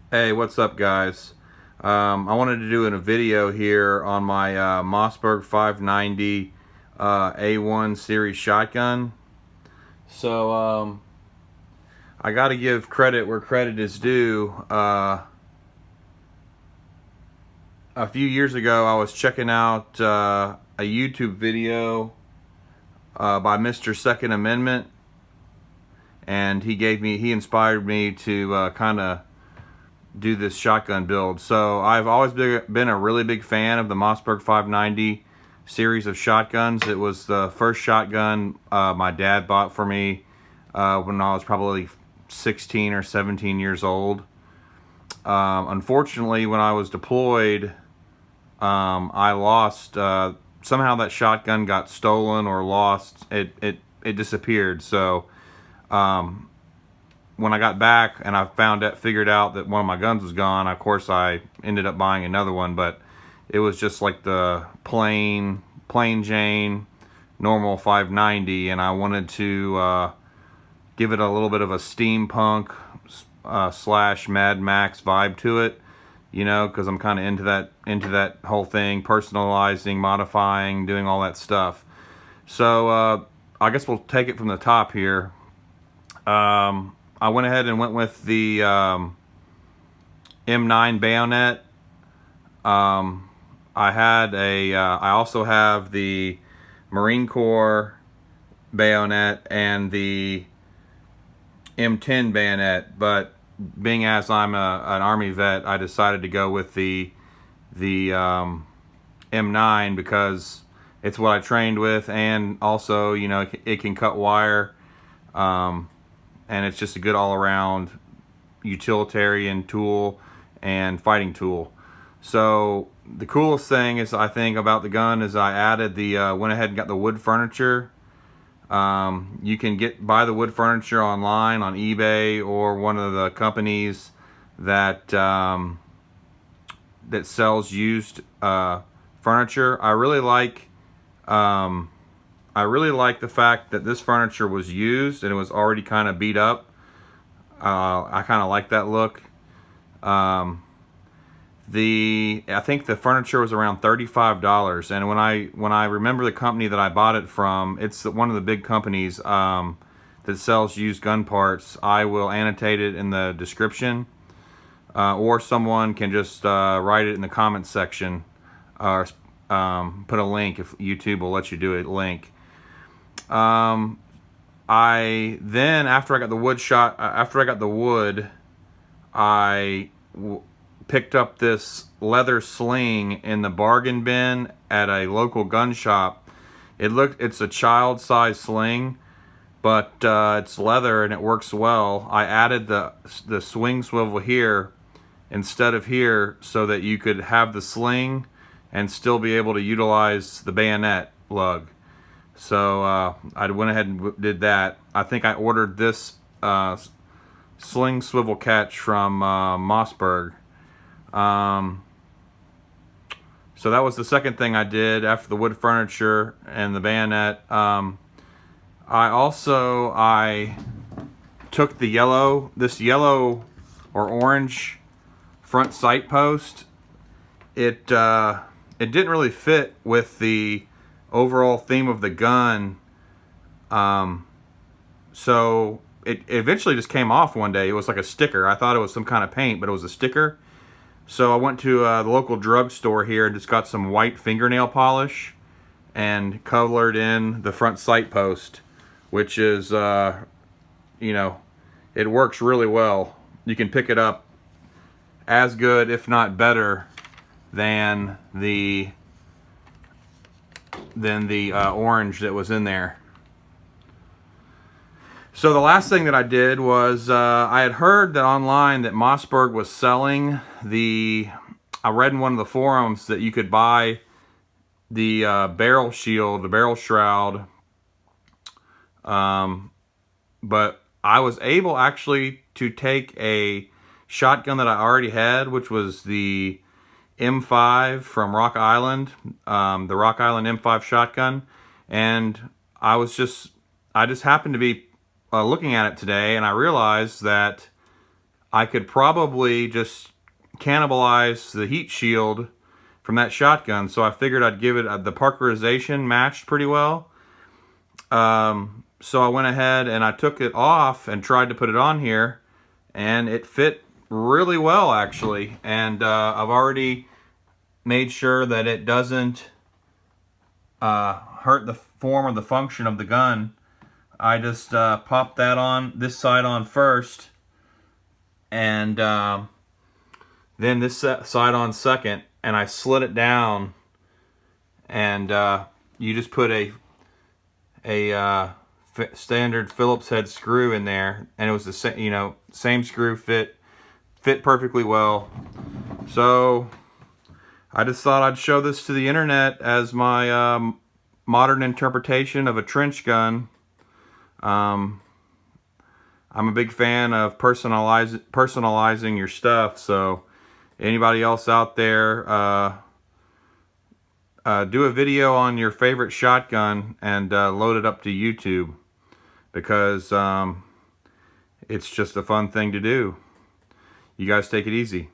Hey, what's up, guys? I wanted to do a video here on my Mossberg 590 A1 series shotgun. So I got to give credit where credit is due. A few years ago, I was checking out a YouTube video by Mr. Second Amendment, and he inspired me to kind of do this shotgun build. So I've always been a really big fan of the Mossberg 590 series of shotguns. It was the first shotgun my dad bought for me when I was probably 16 or 17 years old. Unfortunately, when I was deployed, I lost, somehow that shotgun got stolen or lost. It disappeared. So when I got back and I figured out that one of my guns was gone, of course I ended up buying another one, but it was just like the plain Jane normal 590, and I wanted to give it a little bit of a steampunk slash Mad Max vibe to it, you know, because I'm kind of into that whole thing, personalizing, modifying, doing all that stuff. So I guess we'll take it from the top here. I went ahead and went with the M9 bayonet. I also have the Marine Corps bayonet and the M10 bayonet, but being as I'm an Army vet, I decided to go with the M9 because it's what I trained with, and also, you know, it can cut wire. And it's just a good all-around utilitarian tool and fighting tool. So the coolest thing is, I think, about the gun is I added went ahead and got the wood furniture. You can buy the wood furniture online on eBay or one of the companies that that sells used furniture. I really like the fact that this furniture was used and it was already kind of beat up. I kind of like that look. I think the furniture was around $35, and when I remember the company that I bought it from, it's one of the big companies that sells used gun parts. I will annotate it in the description, or someone can just write it in the comments section, or put a link if YouTube will let you do it. Link. I then after I got the wood, I picked up this leather sling in the bargain bin at a local gun shop. It's a child-sized sling, but it's leather and it works well. I added the swing swivel here instead of here so that you could have the sling and still be able to utilize the bayonet lug. So I went ahead and did that. I think I ordered this sling swivel catch from Mossberg. So that was the second thing I did after the wood furniture and the bayonet. I took this yellow or orange front sight post. It didn't really fit with the overall theme of the gun, so it eventually just came off one day. It was like a sticker. I thought it was some kind of paint, but it was a sticker. So I went to the local drugstore here and just got some white fingernail polish and colored in the front sight post, which is, you know, it works really well. You can pick it up as good, if not better, than the orange that was in there. So the last thing that I did was I had heard that online that Mossberg was selling I read in one of the forums that you could buy the barrel shield, the barrel shroud, but I was able actually to take a shotgun that I already had, which was the M5 from Rock Island, the Rock Island M5 shotgun, and I just happened to be looking at it today, and I realized that I could probably just cannibalize the heat shield from that shotgun. So I figured I'd give it, the parkerization matched pretty well. So I went ahead and I took it off and tried to put it on here, and it fit really well actually. And I've already made sure that it doesn't hurt the form or the function of the gun. I just popped that on, this side on first, and then this side on second, and I slid it down, and you just put a standard Phillips head screw in there, and it was the same, same screw fit perfectly well. So I just thought I'd show this to the internet as my modern interpretation of a trench gun. I'm a big fan of personalizing your stuff, so anybody else out there, do a video on your favorite shotgun and load it up to YouTube, because it's just a fun thing to do. You guys take it easy.